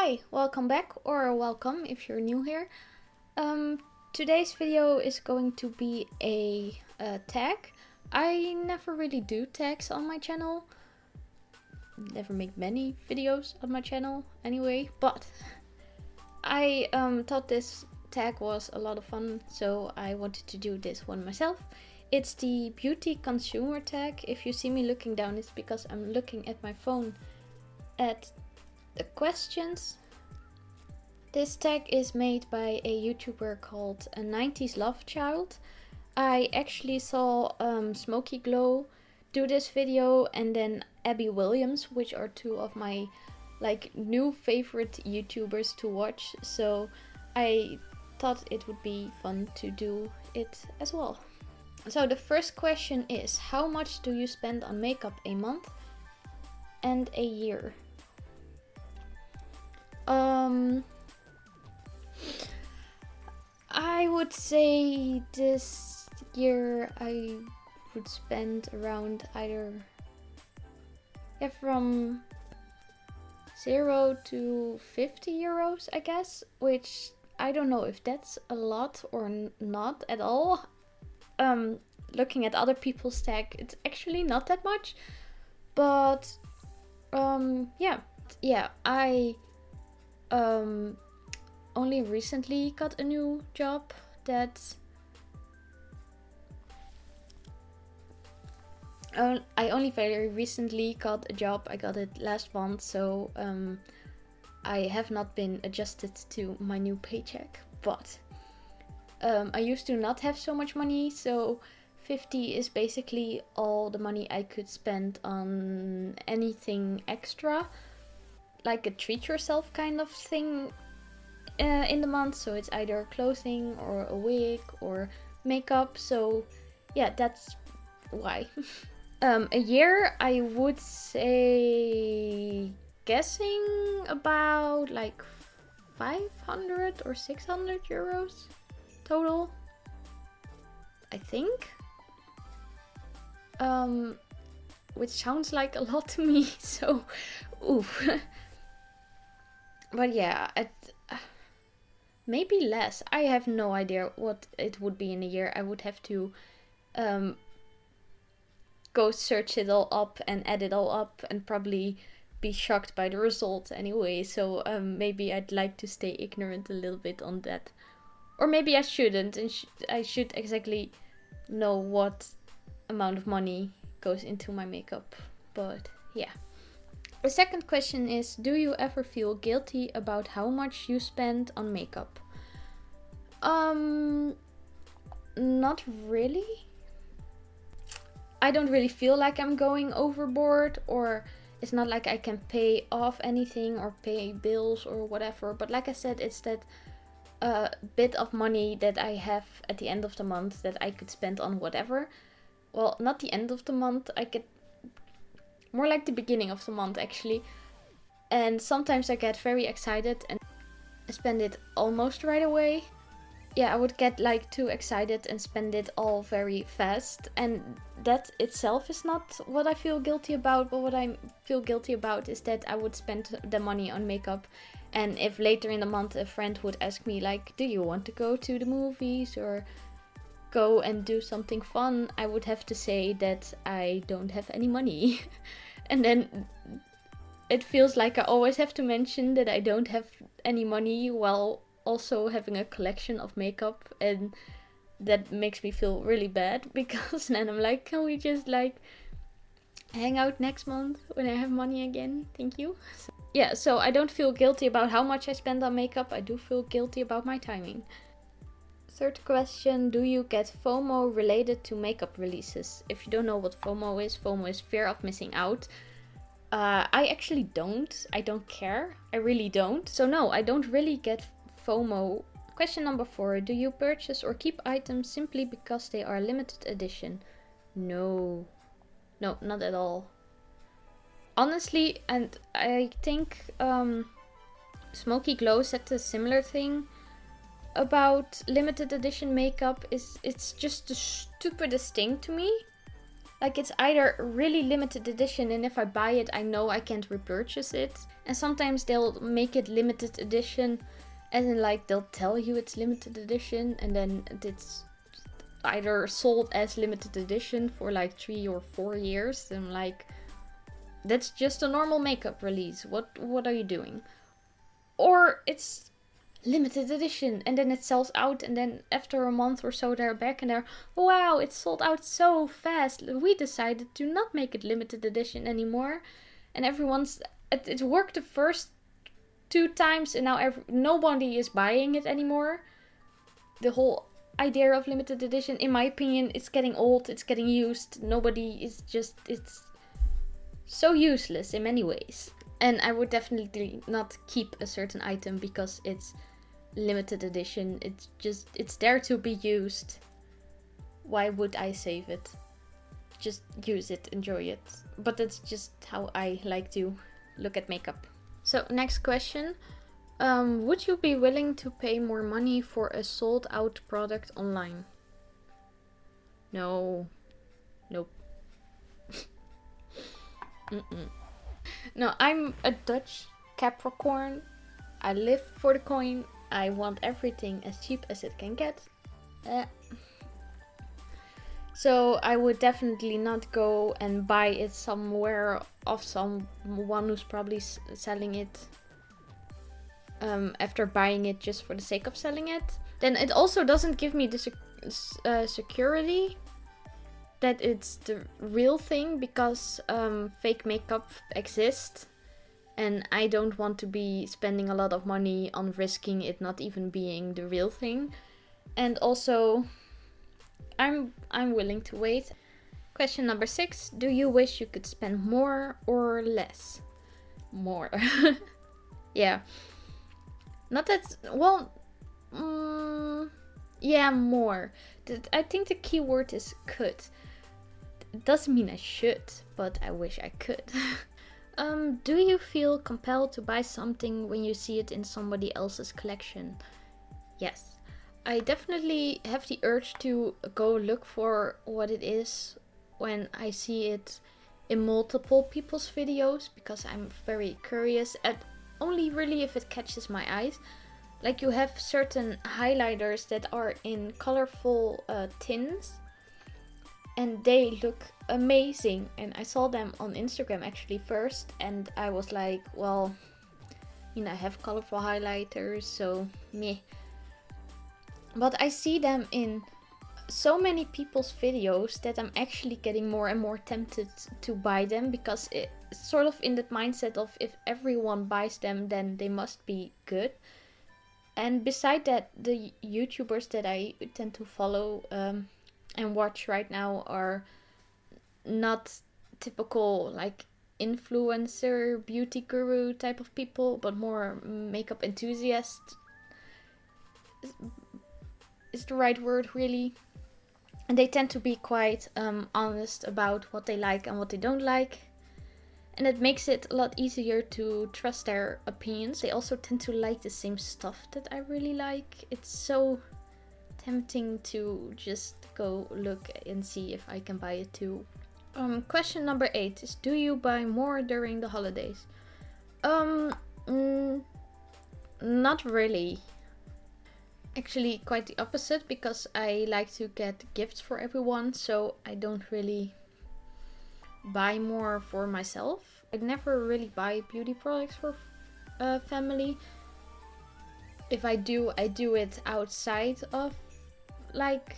Hi, welcome back, or welcome if you're new here. Today's video is going to be a tag. I never really do tags on my channel. Never make many videos on my channel anyway, but I thought this tag was a lot of fun, so I wanted to do this one myself. It's the beauty consumer tag. If you see me looking down, it's because I'm looking at my phone at the questions. This tag is made by a YouTuber called a 90s Love Child. I actually saw Smokey do this video, and then Abby Williams, which are two of my new favorite YouTubers to watch. So I thought it would be fun to do it as well. So the first question is, how much do you spend on makeup a month and a year? I would say this year I would spend around either from 0 to 50 euros, I guess, which I don't know if that's a lot or not at all. Looking at other people's tag, it's actually not that much, but yeah, I only recently got a new job that I only very recently got a job. I got it last month, so I have not been adjusted to my new paycheck, but I used to not have so much money, so 50 is basically all the money I could spend on anything extra, like a treat yourself kind of thing in the month. So it's either clothing or a wig or makeup. So yeah, that's why. A year, I would say, guessing about like 500 or 600 euros total, I think. Which sounds like a lot to me, so oof. But yeah, maybe less. I have no idea what it would be in a year. I would have to go search it all up and add it all up and probably be shocked by the results anyway. So maybe I'd like to stay ignorant a little bit on that. Or maybe I shouldn't, and I should exactly know what amount of money goes into my makeup. But yeah. The second question is, do you ever feel guilty about how much you spend on makeup? Not really. I don't really feel like I'm going overboard, or it's not like I can pay off anything or pay bills or whatever. But like I said, it's that bit of money that I have at the end of the month that I could spend on whatever. Well, not the end of the month. I get more like the beginning of the month, actually. And sometimes I get very excited and spend it almost right away. Yeah, I would get like too excited and spend it all very fast. And that itself is not what I feel guilty about. But what I feel guilty about is that I would spend the money on makeup. And if later in the month a friend would ask me like, do you want to go to the movies or go and do something fun, I would have to say that I don't have any money. And then it feels like I always have to mention that I don't have any money while also having a collection of makeup, and that makes me feel really bad, because then I'm like, can we just like hang out next month when I have money again? Thank you. So I don't feel guilty about how much I spend on makeup. I do feel guilty about my timing. Third question, do you get FOMO related to makeup releases? If you don't know what FOMO is fear of missing out. I actually don't. I don't care. I really don't. So no, I don't really get FOMO. Question number 4, do you purchase or keep items simply because they are limited edition? No, not at all. Honestly, and I think Smokey said a similar thing about limited edition makeup. It's just the stupidest thing to me. Like, it's either really limited edition, and if I buy it, I know I can't repurchase it. And sometimes they'll make it limited edition, as in, like, they'll tell you it's limited edition, and then it's either sold as limited edition for like 3 or 4 years. And like, that's just a normal makeup release. What are you doing? Or it's limited edition, and then it sells out, and then after a month or so they're back and they're, wow, it sold out so fast, we decided to not make it limited edition anymore. And it worked the first 2 times, and now nobody is buying it anymore. The whole idea of limited edition, in my opinion, it's getting old, it's getting used. It's so useless in many ways. And I would definitely not keep a certain item because it's limited edition. It's there to be used. Why would I save it? Just use it, enjoy it. But that's just how I like to look at makeup. So next question. Would you be willing to pay more money for a sold out product online? No. Nope. No, I'm a Dutch Capricorn. I live for the coin. I want everything as cheap as it can get. So I would definitely not go and buy it somewhere of someone who's probably selling it after buying it just for the sake of selling it. Then it also doesn't give me the security that it's the real thing, because fake makeup exists, and I don't want to be spending a lot of money on risking it not even being the real thing. And also, I'm willing to wait. Question number 6. Do you wish you could spend more or less? More. Yeah. Not that, well, yeah, more. I think the key word is could. It doesn't mean I should, but I wish I could. Do you feel compelled to buy something when you see it in somebody else's collection? Yes. I definitely have the urge to go look for what it is when I see it in multiple people's videos, because I'm very curious, at only really if it catches my eyes. Like, you have certain highlighters that are in colorful tins, and they look amazing. And I saw them on Instagram actually first, and I was like, well, I have colorful highlighters, so meh. But I see them in so many people's videos that I'm actually getting more and more tempted to buy them, because it's sort of in that mindset of, if everyone buys them, then they must be good. And beside that, the YouTubers that I tend to follow and watch right now are not typical like influencer, beauty guru type of people, but more makeup enthusiast is the right word, really. And they tend to be quite honest about what they like and what they don't like. And it makes it a lot easier to trust their opinions. They also tend to like the same stuff that I really like. It's so tempting to just go look and see if I can buy it too. Question number 8 is, do you buy more during the holidays? Not really. Actually, quite the opposite, because I like to get gifts for everyone, so I don't really buy more for myself. I never really buy beauty products for family. If I do it outside of like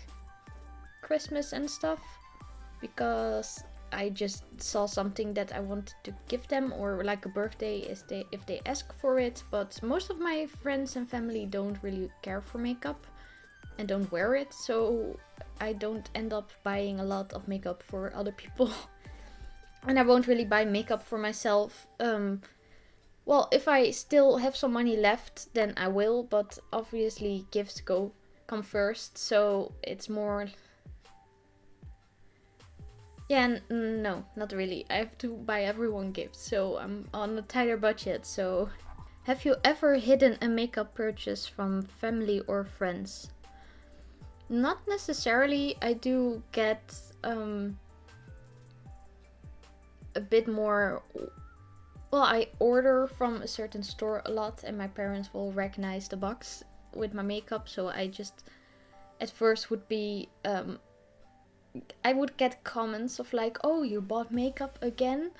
Christmas and stuff, because I just saw something that I wanted to give them, or like a birthday if they ask for it. But most of my friends and family don't really care for makeup and don't wear it, so I don't end up buying a lot of makeup for other people. And I won't really buy makeup for myself. Well, if I still have some money left, then I will, but obviously gifts come first, so it's more... Yeah, no, not really. I have to buy everyone gifts, so I'm on a tighter budget. So, have you ever hidden a makeup purchase from family or friends? Not necessarily. I do get a bit more. Well, I order from a certain store a lot, and my parents will recognize the box with my makeup, so I just at first would be I would get comments of like, oh, you bought makeup again?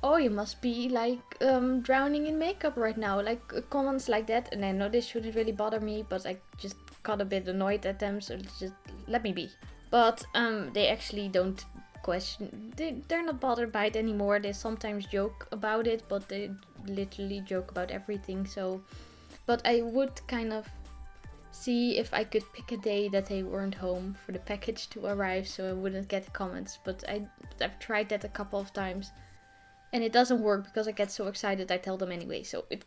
Oh, you must be like drowning in makeup right now. Like comments like that. And I know this shouldn't really bother me, but I just got a bit annoyed at them, so just let me be. But they actually don't question. They're not bothered by it anymore. They sometimes joke about it, but they literally joke about everything. So, but I would kind of see if I could pick a day that they weren't home for the package to arrive, so I wouldn't get comments. But I've tried that a couple of times, and it doesn't work because I get so excited I tell them anyway. So it.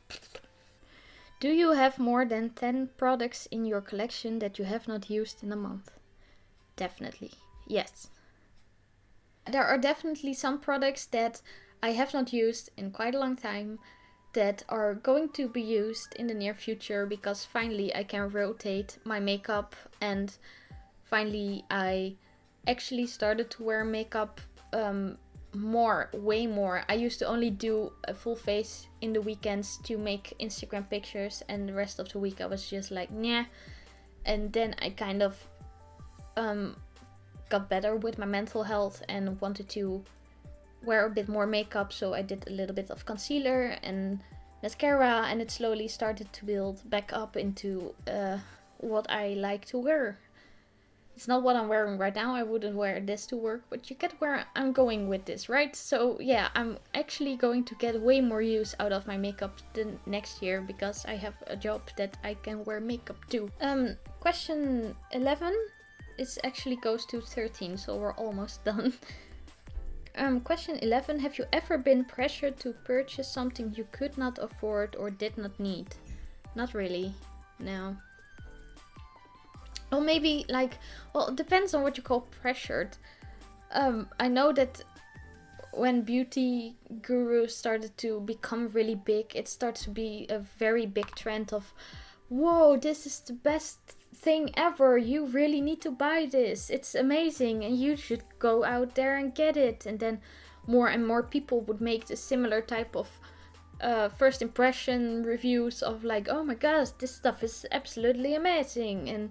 Do you have more than 10 products in your collection that you have not used in a month? Definitely, yes. There are definitely some products that I have not used in quite a long time that are going to be used in the near future, because finally I can rotate my makeup, and finally I actually started to wear makeup way more. I used to only do a full face in the weekends to make Instagram pictures, and the rest of the week I was just like, nah. And then I kind of got better with my mental health and wanted to wear a bit more makeup, so I did a little bit of concealer and mascara, and it slowly started to build back up into what I like to wear. It's not what I'm wearing right now. I wouldn't wear this to work, but you get where I'm going with this, right? So yeah, I'm actually going to get way more use out of my makeup the next year, because I have a job that I can wear makeup to. Question 11 is actually goes to 13, so we're almost done. Question 11, have you ever been pressured to purchase something you could not afford or did not need? Not really, no. Or maybe like, well, it depends on what you call pressured. I know that when beauty gurus started to become really big, it starts to be a very big trend of, whoa, this is the best thing ever, you really need to buy this, it's amazing and you should go out there and get it. And then more and more people would make the similar type of first impression reviews of like, oh my gosh, this stuff is absolutely amazing, and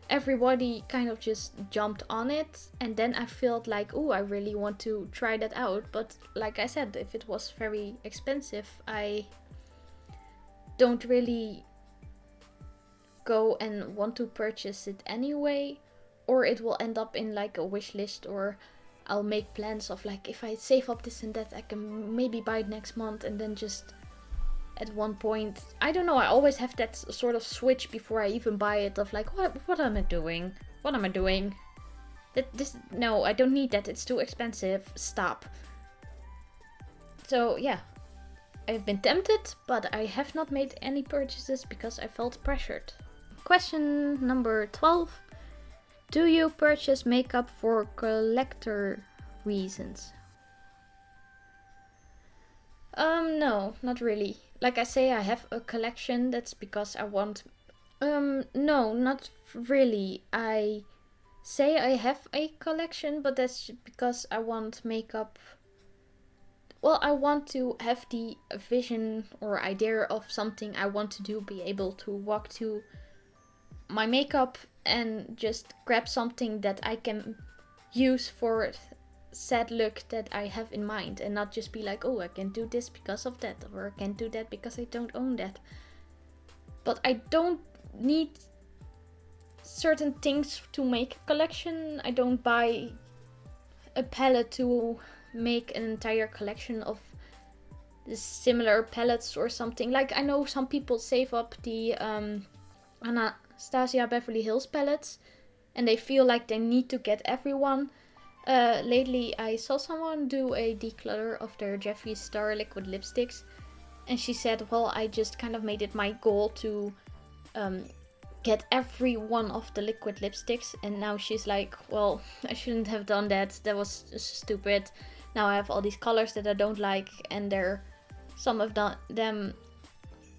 everybody kind of just jumped on it. And then I felt like, oh, I really want to try that out, but like I said, if it was very expensive, I don't really go and want to purchase it anyway, or it will end up in like a wish list, or I'll make plans of like, if I save up this and that, I can maybe buy it next month, and then just at one point, I don't know, I always have that sort of switch before I even buy it of like, what am I doing? What am I doing? No, I don't need that, it's too expensive, stop. So yeah, I've been tempted, but I have not made any purchases because I felt pressured. Question number 12. Do you purchase makeup for collector reasons? No, not really. Like I say, I have a collection, that's because I want... no, not really. I say I have a collection, but that's because I want makeup... Well, I want to have the vision or idea of something I want to do, be able to walk to my makeup and just grab something that I can use for said look that I have in mind, and not just be like, oh, I can do this because of that, or I can do that because I don't own that. But I don't need certain things to make a collection. I don't buy a palette to make an entire collection of similar palettes or something. Like, I know some people save up the Anastasia Beverly Hills palettes, and they feel like they need to get everyone. Lately I saw someone do a declutter of their Jeffree Star liquid lipsticks, and she said, well, I just kind of made it my goal to get every one of the liquid lipsticks, and now she's like, well, I shouldn't have done that, that was stupid. Now I have all these colors that I don't like, and some of them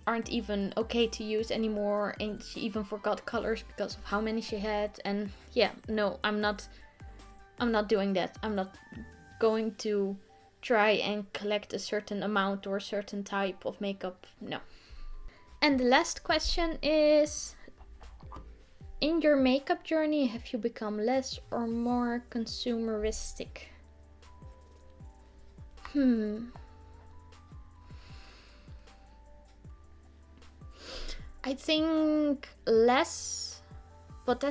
aren't even okay to use anymore, and she even forgot colors because of how many she had. And yeah, no, I'm not doing that. I'm not going to try and collect a certain amount or a certain type of makeup. No. And the last question is, in your makeup journey, have you become less or more consumeristic? I think less, but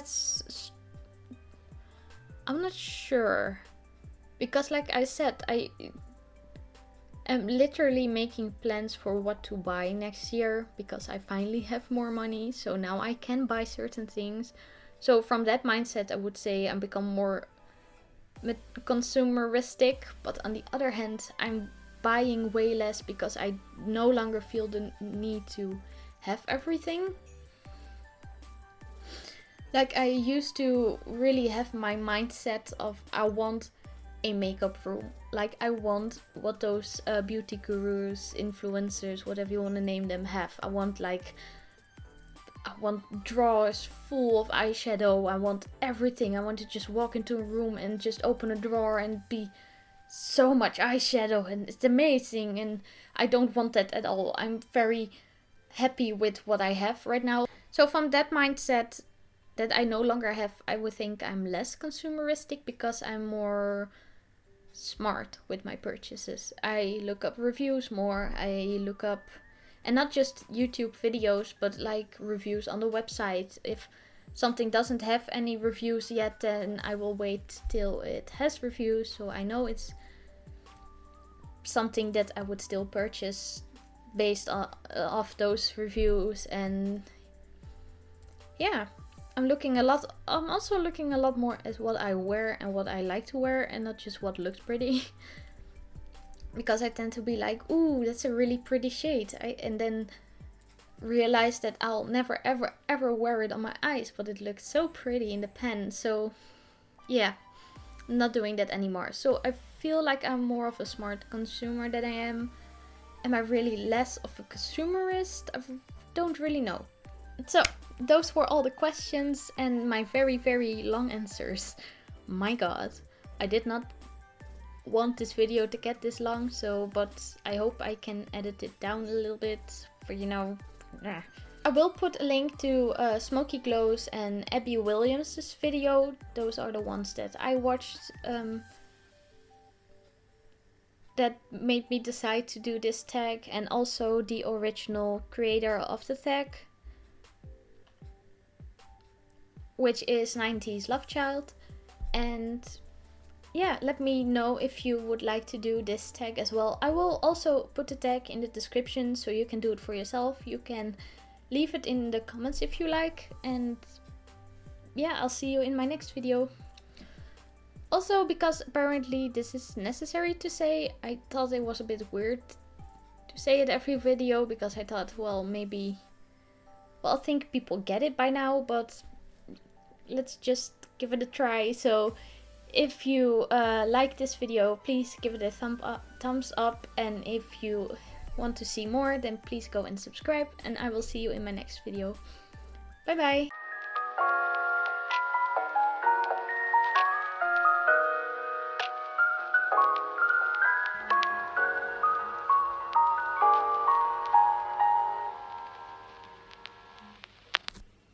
I'm not sure. Because like I said, I am literally making plans for what to buy next year because I finally have more money. So now I can buy certain things. So from that mindset, I would say I'm become more consumeristic. But on the other hand, I'm buying way less because I no longer feel the need to have everything. Like I used to really have my mindset of I want a makeup room. Like I want what those beauty gurus, influencers, whatever you want to name them, have. I want drawers full of eyeshadow. I want everything. I want to just walk into a room and just open a drawer and be so much eyeshadow and it's amazing. And I don't want that at all. I'm very happy with what I have right now. So from that mindset that I no longer have, I would think I'm less consumeristic because I'm more smart with my purchases. I look up reviews more. I look up, and not just YouTube videos, but like reviews on the website. If something doesn't have any reviews yet, then I will wait till it has reviews, so I know it's something that I would still purchase based on off those reviews. And yeah, I'm also looking a lot more at what I wear and what I like to wear, and not just what looks pretty. Because I tend to be like, ooh, that's a really pretty shade, and then realize that I'll never ever wear it on my eyes, but it looks so pretty in the pen. So yeah, I'm not doing that anymore. So I feel like I'm more of a smart consumer than I am. Am I really less of a consumerist? I don't really know. So those were all the questions and my very, very long answers. My god, I did not want this video to get this long, but I hope I can edit it down a little bit for, I will put a link to Smokey Glows and Abby Williams' video. Those are the ones that I watched that made me decide to do this tag, and also the original creator of the tag, which is 90s Love Child. And yeah, let me know if you would like to do this tag as well. I will also put the tag in the description so you can do it for yourself. You can leave it in the comments if you like. And yeah, I'll see you in my next video. Also, because apparently this is necessary to say, I thought it was a bit weird to say it every video, because I thought, well, maybe, well, I think people get it by now, but let's just give it a try. So if you like this video, please give it a thumbs up, and if you want to see more, then please go and subscribe, and I will see you in my next video. Bye bye!